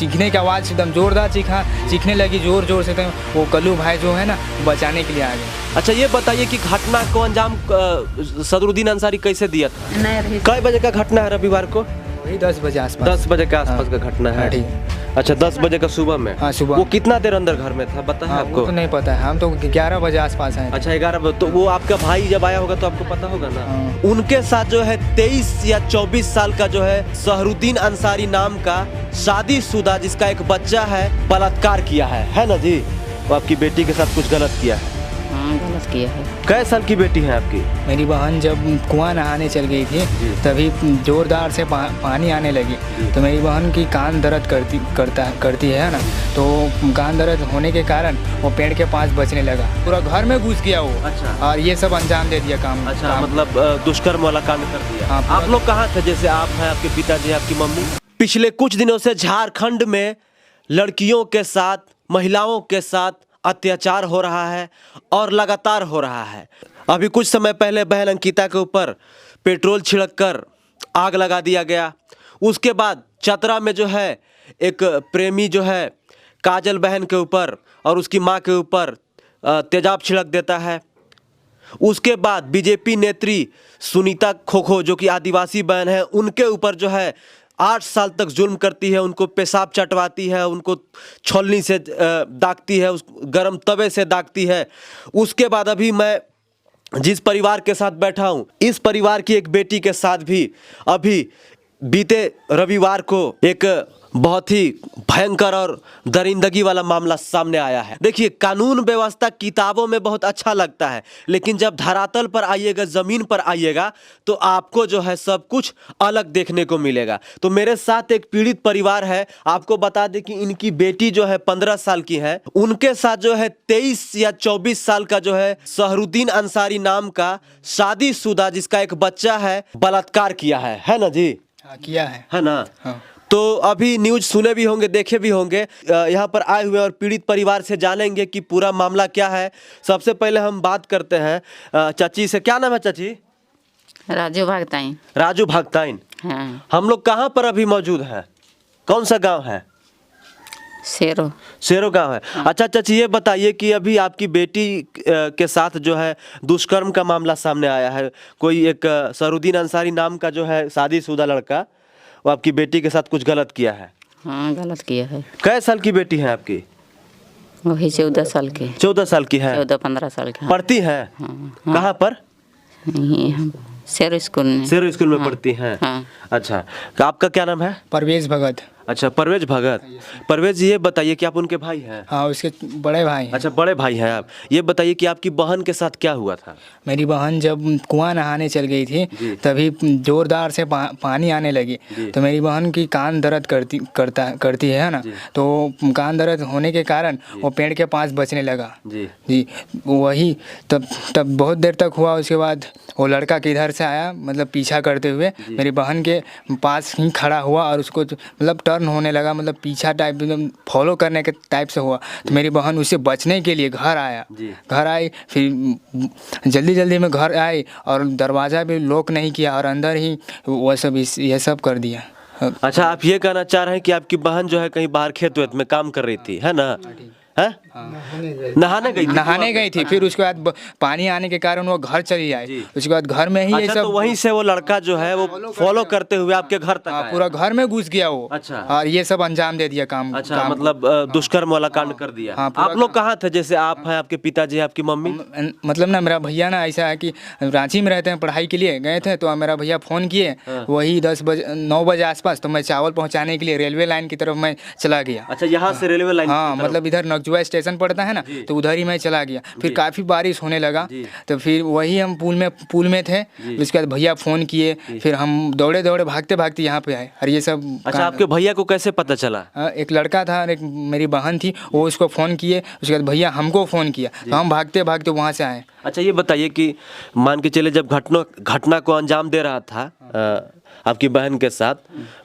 चीखने की आवाज़ एकदम जोरदार चीखने लगी ज़ोर ज़ोर से, तो वो कल्लू भाई जो है ना बचाने के लिए आ गए। अच्छा ये बताइए कि घटना को अंजाम सदरुद्दीन अंसारी कैसे दिया था? कई बजे का घटना है रविवार को? वही 10 बजे आसपास। 10 बजे के आसपास का घटना है। अच्छा 10 बजे का सुबह में? हाँ सुबह। वो कितना देर अंदर घर में था पता है आपको? वो तो नहीं पता है, हम तो 11 बजे आसपास आए। अच्छा 11 बजे। तो वो आपका भाई जब आया होगा तो आपको पता होगा ना? उनके साथ जो है 23 या 24 साल का जो है सहरुद्दीन अंसारी नाम का शादीशुदा जिसका एक बच्चा है बलात्कार किया है ना जी? वो आपकी बेटी के साथ कुछ गलत किया है? हाँ गलत किया है। कै साल की बेटी है आपकी? मेरी बहन जब कुआं नहाने चल गई थी तभी जोरदार से पानी आने लगी, तो मेरी बहन की कान दर्द करती है ना, तो कान दर्द होने के कारण वो पेड़ के पास बचने लगा, पूरा घर में घुस गया वो। अच्छा। और ये सब अंजाम दे दिया काम। अच्छा मतलब दुष्कर्म वाला कांड कर दिया। हाँ, आप लोग कहाँ थे? जैसे आप हैं, आपके पिताजी, आपकी मम्मी? पिछले कुछ दिनों से झारखंड में लड़कियों के साथ, महिलाओं के साथ अत्याचार हो रहा है और लगातार हो रहा है। अभी कुछ समय पहले बहन अंकिता के ऊपर पेट्रोल छिड़ककर आग लगा दिया गया। उसके बाद चतरा में जो है एक प्रेमी जो है काजल बहन के ऊपर और उसकी मां के ऊपर तेजाब छिड़क देता है। उसके बाद बीजेपी नेत्री सुनीता खोखो जो कि आदिवासी बहन है, उनके ऊपर जो है 8 साल तक जुल्म करती है, उनको पेशाब चटवाती है, उनको छलनी से दागती है, उस गरम तवे से दागती है। उसके बाद अभी मैं जिस परिवार के साथ बैठा हूँ, इस परिवार की एक बेटी के साथ भी अभी बीते रविवार को एक बहुत ही भयंकर और दरिंदगी वाला मामला सामने आया है। देखिए कानून व्यवस्था किताबों में बहुत अच्छा लगता है, लेकिन जब धरातल पर आइएगा, ज़मीन पर आइएगा, तो आपको जो है सब कुछ अलग देखने को मिलेगा। तो मेरे साथ एक पीड़ित परिवार है। आपको बता दें कि इनकी बेटी जो है 15 साल की है, उनके साथ जो है 23 या 24 साल का जो है सहरुद्दीन अंसारी नाम का शादीशुदा जिसका एक बच्चा है बलात्कार किया है ना जी? हाँ किया है ना? हाँ। तो अभी न्यूज सुने भी होंगे, देखे भी होंगे। यहाँ पर आए हुए और पीड़ित परिवार से जानेंगे कि पूरा मामला क्या है। सबसे पहले हम बात करते हैं चाची से। क्या नाम है चाची? राजू भागताइन। राजू भागताइन। हाँ। हम लोग कहाँ पर अभी मौजूद हैं? कौन सा गांव है? शेरो गांव है। अच्छा चाची ये बताइए कि अभी आपकी बेटी के साथ जो है दुष्कर्म का मामला सामने आया है। कोई एक सहरुद्दीन अंसारी नाम का जो है शादीशुदा लड़का, वो आपकी बेटी के साथ कुछ गलत किया है। हाँ गलत किया है। कै साल की बेटी है आपकी? वही 14 साल की। 14 साल की है? 14-15 साल की। पढ़ती है? हाँ। कहाँ पर? हम शेरो स्कूल में। शेरो स्कूल में पढ़ती हैं? हाँ। अच्छा, तो आपका क्या नाम है? परवेज भगत। अच्छा परवेज भगत। परवेज जी ये बताइए कि आप उनके भाई हैं? हाँ उसके बड़े भाई हैं। अच्छा बड़े भाई हैं आप। ये बताइए कि आपकी बहन के साथ क्या हुआ था? मेरी बहन जब कुआं नहाने चल गई थी तभी जोरदार से पानी आने लगी, तो मेरी बहन की कान दर्द करती है ना, तो कान दर्द होने के कारण वो पेड़ के पास बचने लगा जी। वही तब बहुत देर तक हुआ। उसके बाद वो लड़का किधर से आया, मतलब पीछा करते हुए मेरी बहन के पास ही खड़ा हुआ और उसको मतलब टर्न होने लगा, मतलब पीछा टाइप एकदम फॉलो करने के टाइप से हुआ। तो मेरी बहन उससे बचने के लिए घर आई, फिर जल्दी में घर आई और दरवाज़ा भी लॉक नहीं किया और अंदर ही वो सब ये सब कर दिया। अच्छा आप ये कहना चाह रहे हैं कि आपकी बहन जो है कहीं बाहर खेत वेत में काम कर रही थी, है ना? है? नहाने गई थी। फिर उसके बाद पानी आने के कारण वो घर चली आई। उसके बाद घर में ही अच्छा, ये सब तो वहीं से वो लड़का जो है वो फॉलो करते हुए आपके घर तक आया। पूरा घर में घुस गया वो। अच्छा। और ये सब अंजाम दे दिया काम। अच्छा मतलब दुष्कर्म वाला कांड कर दिया। आप लोग कहाँ थे? जैसे आप हैं, आपके पिताजी, आपकी मम्मी? मतलब ना मेरा भैया ना ऐसा है कि रांची में रहते हैं, पढ़ाई के लिए गए थे, तो मेरा भैया फ़ोन किए वही 9 बजे आसपास, तो मैं चावल पहुँचाने के लिए रेलवे लाइन की तरफ मैं चला गया। अच्छा यहाँ से रेलवे लाइन? हाँ मतलब इधर नगजुआ स्टेशन पड़ता है ना, तो उधर ही मैं चला गया। फिर काफ़ी बारिश होने लगा, तो फिर वही हम पुल में थे। उसके बाद भैया फ़ोन किए, फिर हम दौड़े भागते यहाँ पे आए और ये सब। अच्छा आपके भैया को कैसे पता चला? एक लड़का था और एक मेरी बहन थी, वो उसको फ़ोन किए, उसके बाद भैया हमको फ़ोन किया, तो हम भागते वहाँ से आए। अच्छा ये बताइए कि मान के चले जब घटना को अंजाम दे रहा था आपकी बहन के साथ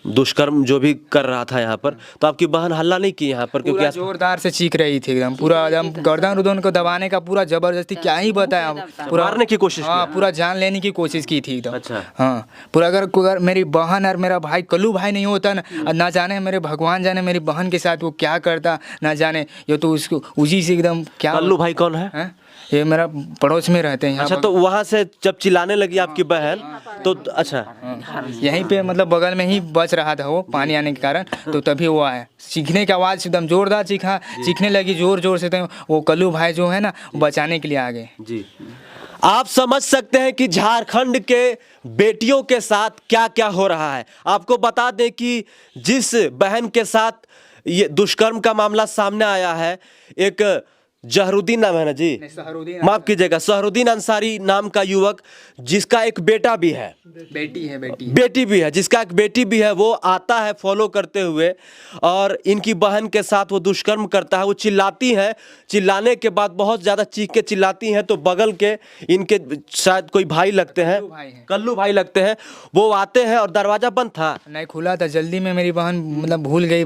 दुष्कर्म जो भी कर रहा था यहाँ पर, तो आपकी बहन हल्ला नहीं की यहाँ पर? क्योंकि पूरा जोरदार से चीख रही थी एकदम, पूरा एकदम गर्दन उर्दन को दबाने का पूरा जबरदस्ती, क्या ही बताया, पूरा मारने की कोशिश हाँ पूरा जान लेने की कोशिश की थी एकदम। अच्छा। हाँ पूरा अगर मेरी बहन और मेरा भाई कल्लू भाई नहीं होता ना जाने मेरे भगवान जाने मेरी बहन के साथ वो क्या करता, ना जाने ये तो उसको उसी से एकदम क्या। कल्लू भाई कौन है? हैं? ये मेरा पड़ोस में रहते हैं यहाँ। अच्छा, तो वहाँ से जब चिल्लाने लगी आपकी बहन तो अच्छा यहीं पे मतलब बगल में ही बच रहा था वो पानी आने के कारण, तो तभी वो आया, चीखने की आवाज़ एकदम जोरदार चीखने लगी जोर जोर से, तो वो कल्लू भाई जो है ना बचाने के लिए आ गए। जी। आप समझ सकते हैं कि झारखंड के बेटियों के साथ क्या क्या हो रहा है। आपको बता दें कि जिस बहन के साथ ये दुष्कर्म का मामला सामने आया है, एक जहरुद्दीन नाम है ना जी, माफ कीजिएगा, सहरुद्दीन अंसारी नाम का युवक जिसका एक बेटा भी है, बेटी भी है, जिसका एक बेटी भी है, वो आता है फॉलो करते हुए और इनकी बहन के साथ वो दुष्कर्म करता है। वो चिल्लाती है, चिल्लाने के बाद बहुत ज़्यादा चीख के चिल्लाती हैं, तो बगल के इनके शायद कोई भाई लगते हैं, कल्लू भाई लगते हैं, वो आते हैं और दरवाज़ा बंद था, नहीं खुला था, जल्दी में मेरी बहन मतलब भूल गई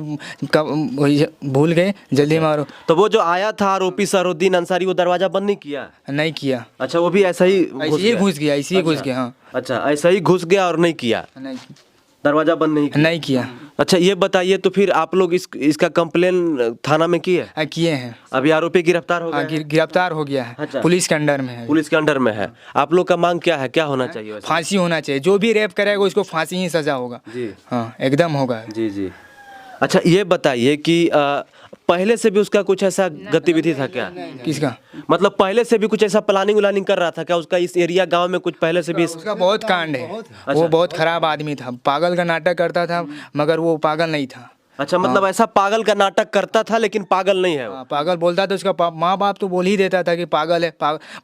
जल्दी में। और तो वो जो आया था आरोपी सहरुद्दीन अंसारी, वो दरवाज़ा बंद नहीं किया। अच्छा, वो भी ऐसा ही घुस गया। हाँ अच्छा, ऐसा ही घुस गया और नहीं किया, दरवाजा बंद नहीं किया। अच्छा, ये बताइए तो फिर आप लोग इसका कंप्लेन थाना में किए हैं? अभी आरोपी गिरफ्तार हो गया? गिरफ्तार हो गया है। अच्छा। पुलिस के अंडर में है। पुलिस के अंडर में है। आप लोग का मांग क्या है, क्या होना चाहिए? फांसी होना चाहिए, जो भी रेप करेगा उसको फांसी ही सजा होगा जी। हाँ एकदम होगा जी। अच्छा, ये बताइए कि पहले से भी उसका कुछ ऐसा गतिविधि था क्या? किसका? मतलब पहले से भी कुछ ऐसा प्लानिंग कर रहा था क्या उसका, इस एरिया गांव में कुछ पहले से भी? उसका बहुत कांड है। वो बहुत खराब आदमी था, पागल का नाटक करता था, मगर वो पागल नहीं था। अच्छा, मतलब ऐसा पागल का नाटक करता था लेकिन पागल नहीं है वो। पागल बोलता था, उसका माँ बाप तो बोल ही देता था कि पागल है।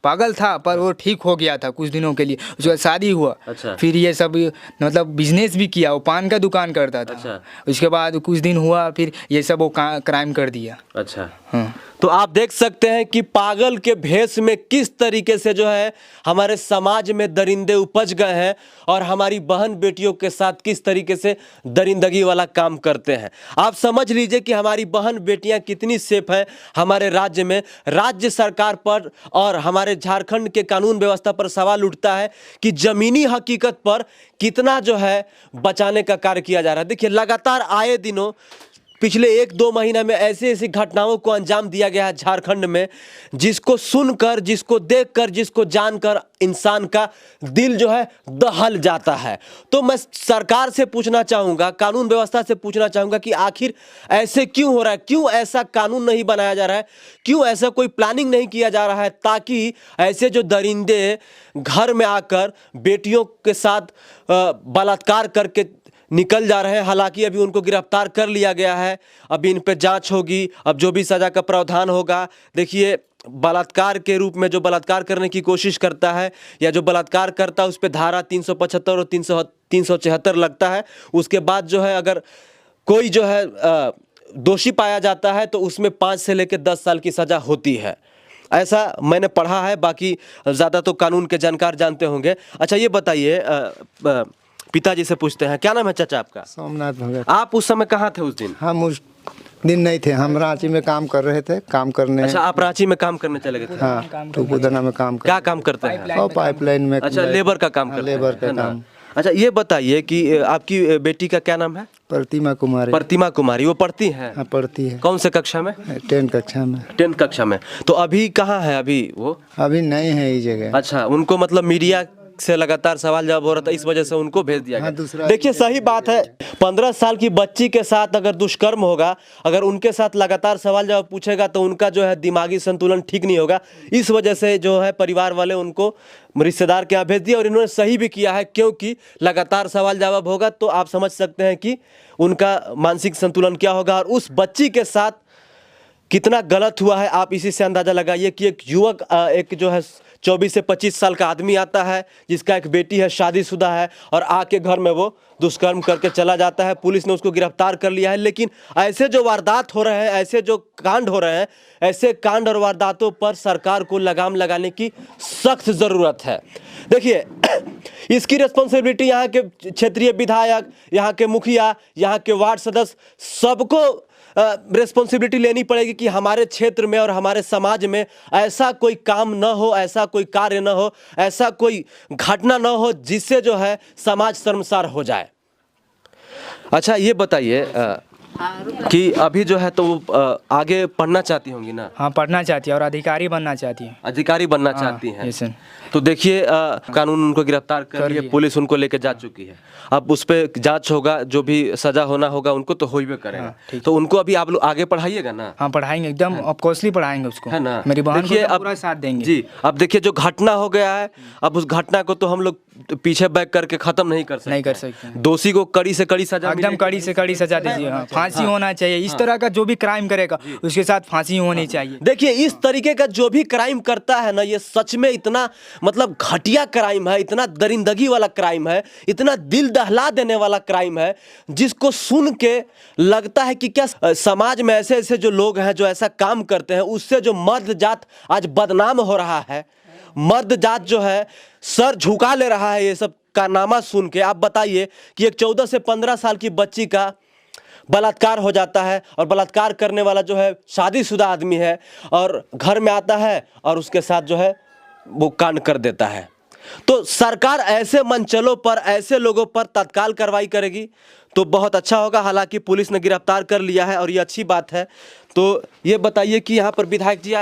पागल था, पर वो ठीक हो गया था कुछ दिनों के लिए, उसका शादी हुआ। अच्छा। फिर ये सब मतलब बिजनेस भी किया, वो पान का दुकान करता था। अच्छा। उसके बाद कुछ दिन हुआ, फिर ये सब वो क्राइम कर दिया। अच्छा। हाँ। तो आप देख सकते हैं कि पागल के भेष में किस तरीके से जो है हमारे समाज में दरिंदे उपज गए हैं और हमारी बहन बेटियों के साथ किस तरीके से दरिंदगी वाला काम करते हैं। आप समझ लीजिए कि हमारी बहन बेटियां कितनी सेफ हैं हमारे राज्य में। राज्य सरकार पर और हमारे झारखंड के कानून व्यवस्था पर सवाल उठता है कि जमीनी हकीकत पर कितना जो है बचाने का कार्य किया जा रहा है। देखिए, लगातार आए दिनों पिछले 1-2 महीना में ऐसी घटनाओं को अंजाम दिया गया है झारखंड में, जिसको सुनकर, जिसको देखकर, जिसको जानकर इंसान का दिल जो है दहल जाता है। तो मैं सरकार से पूछना चाहूँगा, कानून व्यवस्था से पूछना चाहूँगा कि आखिर ऐसे क्यों हो रहा है, क्यों ऐसा कानून नहीं बनाया जा रहा है, क्यों ऐसा कोई प्लानिंग नहीं किया जा रहा है ताकि ऐसे जो दरिंदे घर में आकर बेटियों के साथ बलात्कार करके निकल जा रहे हैं। हालांकि अभी उनको गिरफ्तार कर लिया गया है, अभी इन पे जांच होगी, अब जो भी सज़ा का प्रावधान होगा। देखिए, बलात्कार के रूप में जो बलात्कार करने की कोशिश करता है या जो बलात्कार करता है उस पर धारा 375 और 374 लगता है। उसके बाद जो है अगर कोई जो है दोषी पाया जाता है तो उसमें 5 से लेकर 10 साल की सज़ा होती है, ऐसा मैंने पढ़ा है। बाकी ज़्यादा तो कानून के जानकार जानते होंगे। अच्छा, ये बताइए, पिताजी से पूछते हैं, क्या नाम है चाचा आपका? सोमनाथ भगत। आप उस समय कहाँ थे उस दिन? हम उस दिन नहीं थे, हम रांची में काम कर रहे थे, काम करने। अच्छा, आप रांची में काम करने चले गए थे? हाँ, टुकुदना में काम क्या काम करते हैं? और पाइपलाइन में। अच्छा, लेबर का काम करते हैं। लेबर का काम। अच्छा, ये बताइए कि आपकी बेटी का क्या नाम है? प्रतिमा कुमारी। प्रतिमा कुमारी। वो पढ़ती हैं? हाँ, पढ़ती है। कौन से कक्षा में? 10th कक्षा में। 10th कक्षा में। तो अभी कहाँ है अभी वो? अभी नहीं है इस जगह। अच्छा, उनको मतलब मीडिया से लगातार सवाल जवाब हो रहा था, इस वजह से उनको भेज दिया गया। दूसरा देखिए, सही बात है, 15 साल की बच्ची के साथ अगर दुष्कर्म होगा, अगर उनके साथ लगातार सवाल जवाब पूछेगा तो उनका जो है दिमागी संतुलन ठीक नहीं होगा। इस वजह से जो है परिवार वाले उनको रिश्तेदार के यहाँ भेज दिया और इन्होंने सही भी किया है, क्योंकि लगातार सवाल जवाब होगा तो आप समझ सकते हैं कि उनका मानसिक संतुलन क्या होगा और उस बच्ची के साथ कितना गलत हुआ है। आप इसी से अंदाजा लगाइए कि एक युवक, एक जो है 24 से 25 साल का आदमी आता है जिसका एक बेटी है, शादीशुदा है, और आके घर में वो दुष्कर्म करके चला जाता है। पुलिस ने उसको गिरफ्तार कर लिया है। लेकिन ऐसे जो वारदात हो रहे हैं, ऐसे जो कांड हो रहे हैं, ऐसे कांड और वारदातों पर सरकार को लगाम लगाने की सख्त ज़रूरत है। देखिए, इसकी रिस्पॉन्सिबिलिटी यहाँ के क्षेत्रीय विधायक, यहाँ के मुखिया, यहाँ के वार्ड सदस्य, सबको रिस्पॉन्सिबिलिटी लेनी पड़ेगी कि हमारे क्षेत्र में और हमारे समाज में ऐसा कोई काम न हो, ऐसा कोई कार्य न हो, ऐसा कोई घटना न हो जिससे जो है समाज शर्मसार हो जाए। अच्छा, ये बताइए कि अभी जो है तो आगे पढ़ना चाहती होंगी ना? हाँ, पढ़ना चाहती है और अधिकारी बनना चाहती है। अधिकारी बनना चाहती हैं। Yes sir. तो देखिए, कानून उनको गिरफ्तार कर लिया, पुलिस उनको लेके जा चुकी है। अब उस पर जांच होगा, जो भी सजा होना होगा उनको तो हो ही करेगा। तो उनको अभी आप लोग आगे पढ़ाइएगा ना? हाँ, पढ़ाएंगे, एकदम ऑफकोर्सली पढ़ाएंगे उसको, है ना? मेरी बहन देखिए, को अब पूरा साथ देंगे जी। अब देखिए, जो घटना हो गया है, अब उस घटना को तो हम लोग पीछे बैक करके खत्म नहीं कर सकते। दोषी को कड़ी से कड़ी सजा, एकदम कड़ी से कड़ी सजा दीजिए। हाँ, फांसी होना चाहिए। इस तरह का जो भी क्राइम करेगा उसके साथ फांसी होनी चाहिए। देखिए, इस तरीके का जो भी क्राइम करता है ना, ये सच में इतना मतलब घटिया क्राइम है, इतना दरिंदगी वाला क्राइम है, इतना दिल दहला देने वाला क्राइम है, जिसको सुन के लगता है कि क्या समाज में ऐसे ऐसे जो लोग हैं जो ऐसा काम करते हैं, उससे जो मर्द जात आज बदनाम हो रहा है, मर्द जात जो है सर झुका ले रहा है ये सब कारनामा सुन के। आप बताइए कि एक 14 से 15 साल की बच्ची का बलात्कार हो जाता है, और बलात्कार करने वाला जो है शादीशुदा आदमी है, और घर में आता है और उसके साथ जो है वो कांड कर देता है। तो सरकार ऐसे मंचलों पर, ऐसे लोगों पर तत्काल कार्रवाई करेगी तो बहुत अच्छा होगा। हालांकि पुलिस ने गिरफ्तार कर लिया है और ये अच्छी बात है। तो ये बताइए कि यहाँ पर विधायक जी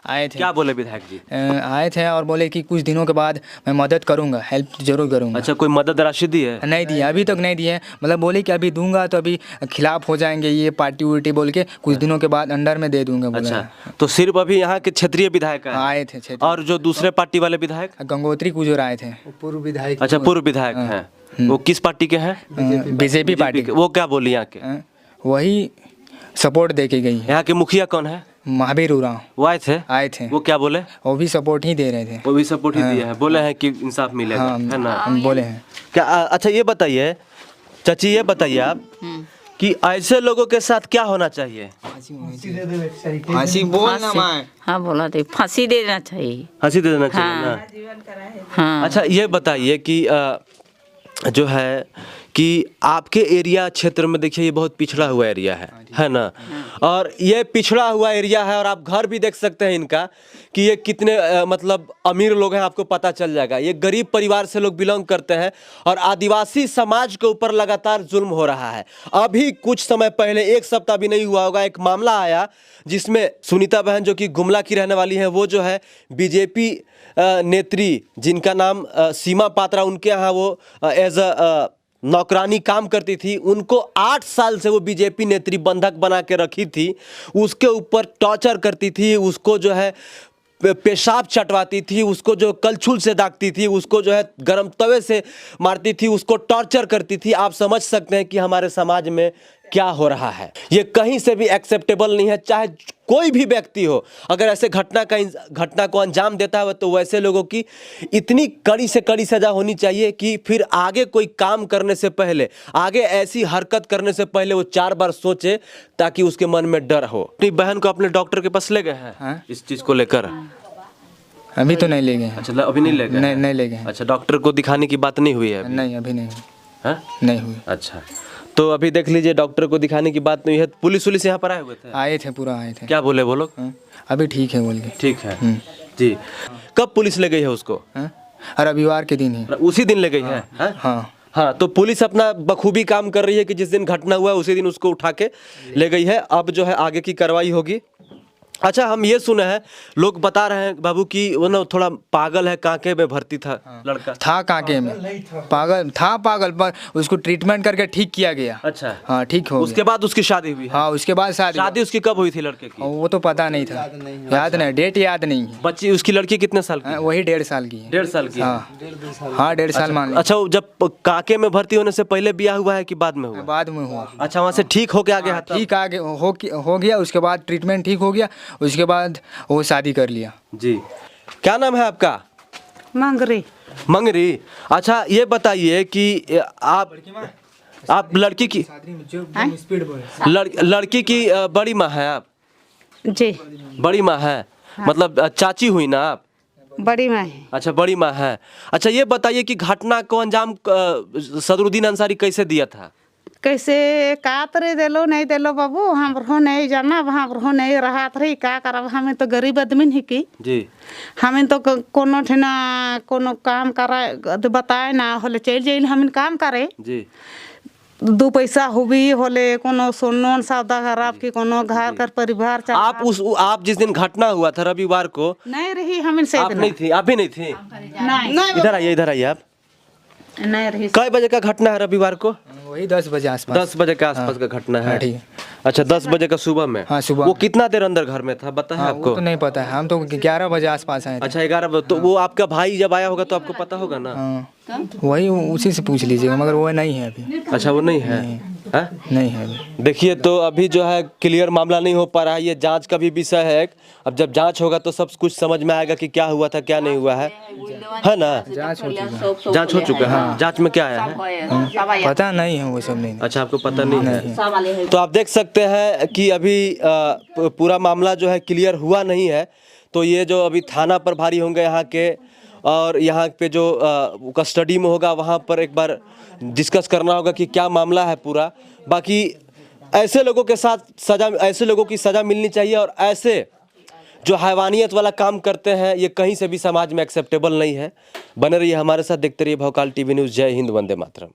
आए थे, क्या बोले विधायक जी? आए थे और बोले कि कुछ दिनों के बाद मैं मदद करूंगा, हेल्प जरूर करूंगा। अच्छा, कोई मदद राशि दी है? नहीं दी है, अभी तक नहीं दी है। मतलब बोले कि अभी दूंगा तो अभी खिलाफ हो जाएंगे ये पार्टी उल्टी बोल के, कुछ दिनों के बाद अंडर में दे दूंगा बोला। अच्छा, तो सिर्फ अभी यहाँ के क्षेत्रीय विधायक आए थे। और जो दूसरे पार्टी वाले विधायक? गंगोत्री कुजूर आए थे। पूर्व विधायक। अच्छा, पूर्व विधायक हैं। वो किस पार्टी के हैं? BJP party. वो क्या बोली यहाँ के? वही सपोर्ट दे के गई है। यहाँ के मुखिया कौन है? महावीर उरांव। वो आए थे। वो क्या बोले? वो भी सपोर्ट ही दे रहे थे। वो भी सपोर्ट ही दिया है, बोले हैं कि इंसाफ मिलेगा, है ना? बोले हैं क्या? अच्छा, ये बताइए चाची, ये बताइए आप कि ऐसे लोगों के साथ क्या होना चाहिए? फांसी बोलना मैं। हाँ, बोला तो फांसी दे देना चाहिए। फांसी दे देना चाहिए ना? हाँ। अच्छा, ये बताइए कि जो है कि आपके एरिया क्षेत्र में देखिए ये बहुत पिछड़ा हुआ एरिया है ना? और ये पिछड़ा हुआ एरिया है, और आप घर भी देख सकते हैं इनका कि ये कितने मतलब अमीर लोग हैं, आपको पता चल जाएगा। ये गरीब परिवार से लोग बिलोंग करते हैं, और आदिवासी समाज के ऊपर लगातार जुल्म हो रहा है। अभी कुछ समय पहले, एक सप्ताह भी नहीं हुआ होगा, एक मामला आया जिसमें सुनीता बहन जो कि गुमला की रहने वाली है, वो जो है बीजेपी नेत्री जिनका नाम सीमा पात्रा, उनके यहाँ वो एज अ नौकरानी काम करती थी। उनको 8 साल से वो बीजेपी नेत्री बंधक बना के रखी थी, उसके ऊपर टॉर्चर करती थी, उसको जो है पेशाब चटवाती थी, उसको जो कलछुल से दागती थी, उसको जो है गरम तवे से मारती थी, उसको टॉर्चर करती थी। आप समझ सकते हैं कि हमारे समाज में क्या हो रहा है। ये कहीं से भी एक्सेप्टेबल नहीं है, चाहे कोई भी व्यक्ति हो। अगर ऐसे घटना को अंजाम देता है तो वैसे लोगों की इतनी कड़ी से कड़ी सजा होनी चाहिए कि फिर आगे कोई काम करने से पहले, आगे ऐसी हरकत करने से पहले वो 4 बार सोचे, ताकि उसके मन में डर हो। अपनी बहन को अपने डॉक्टर के पास ले गए हैं इस चीज को लेकर? अभी तो नहीं ले गए। अच्छा, अभी नहीं ले गए? नहीं ले गए। अच्छा, डॉक्टर को दिखाने की बात नहीं हुई है अभी? नहीं, अभी नहीं हुई। नहीं हुई। अच्छा, तो अभी देख लीजिए, डॉक्टर को दिखाने की बात नहीं है। पुलिस यहाँ पर आए हुए थे? आए थे, पूरा आए थे। क्या बोले वो लोग? अभी ठीक है बोल के। ठीक है जी। कब पुलिस ले गई है उसको? रविवार के दिन ही। उसी दिन ले गई है? हाँ, तो पुलिस अपना बखूबी काम कर रही है कि जिस दिन घटना हुआ है उसी दिन उसको उठा के ले गई है। अब जो है आगे की कार्रवाई होगी। अच्छा, हम ये सुने हैं, लोग बता रहे हैं बाबू कि वो ना थोड़ा पागल है, कांके में भर्ती था लड़का। था कांके में, पागल पर उसको ट्रीटमेंट करके ठीक किया गया। अच्छा, हाँ, ठीक हो उसके बाद उसकी शादी हुई? हाँ, उसके बाद शादी उसकी कब हुई थी लड़के की? वो तो पता नहीं था, याद नहीं, डेट याद नहीं है। बच्ची उसकी लड़की कितने साल की? वही 1.5 साल की है। 1.5 साल की? हाँ, 1.5 साल मान। अच्छा, जब कांके में भर्ती होने से पहले ब्याह हुआ है कि बाद में हुआ? बाद में हुआ। अच्छा, वहाँ से ठीक हो के आ गया? ठीक आगे हो गया, उसके बाद ट्रीटमेंट ठीक हो गया, उसके बाद वो शादी कर लिया। जी। क्या नाम है आपका? मंगरी। मंगरी। अच्छा ये बताइए कि आप लड़की की लड़की की बड़ी माँ है आप? जी बड़ी माँ है, मतलब चाची हुई ना आप? बड़ी माँ है। अच्छा बड़ी माँ है। अच्छा ये बताइए कि घटना को अंजाम सदरुद्दीन अंसारी कैसे दिया था? कैसे का तरे देलो नहीं देलो बाबू, हम रहो नहीं जाना, वहाँ रहो नहीं रहा रही का करब, हमें तो गरीब आदमी ही की जी। हमें तो कोनो ठेना कोनो काम कराए बताए ना होले चल जाइल हमें काम करे जी। दो पैसा हुई होले कोनो सोनोन सौदा खराब की कोनो घर कर परिवार चल। आप जिस दिन घटना हुआ था रविवार को नहीं रही हमें से आप नहीं थी? आप भी नहीं थी? नहीं इधर आइए आप। नहीं रही। कई बजे का घटना है रविवार को? वही 10 बजे आसपास। 10 बजे के आसपास का घटना है। ठीक है। अच्छा 10 बजे का सुबह में? हाँ सुबह। वो कितना देर अंदर घर में था पता है हाँ, आपको? वो तो नहीं पता है, हम तो 11 बजे आसपास आए थे। अच्छा 11 बजे। तो वो आपका भाई जब आया होगा तो आपको पता होगा ना? हाँ वही उसी से पूछ लीजिएगा, मगर वो नहीं है अभी। अच्छा वो नहीं है? हाँ? नहीं है अभी। देखिए तो अभी जो है क्लियर मामला नहीं हो पा रहा है, ये जांच का भी विषय है। अब जब जांच होगा तो सब कुछ समझ में आएगा कि क्या हुआ था क्या नहीं हुआ है ना? जांच हो चुका है। जांच हो चुका है। जांच में क्या आया है? पता नहीं है वो सब नहीं। अच्छा आपको पता नहीं है। तो आप देख सकते हैं कि अभी पूरा मामला जो है क्लियर हुआ नहीं है। तो ये जो अभी थाना पर भारी होंगे यहाँ के, और यहाँ पे जो कस्टडी में होगा वहाँ पर एक बार डिस्कस करना होगा कि क्या मामला है पूरा। बाकी ऐसे लोगों के साथ सजा, ऐसे लोगों की सज़ा मिलनी चाहिए, और ऐसे जो हैवानियत वाला काम करते हैं ये कहीं से भी समाज में एक्सेप्टेबल नहीं है। बने रहिए हमारे साथ, देखते रहिए भौकाल टीवी न्यूज़। जय हिंद, वंदे मातरम।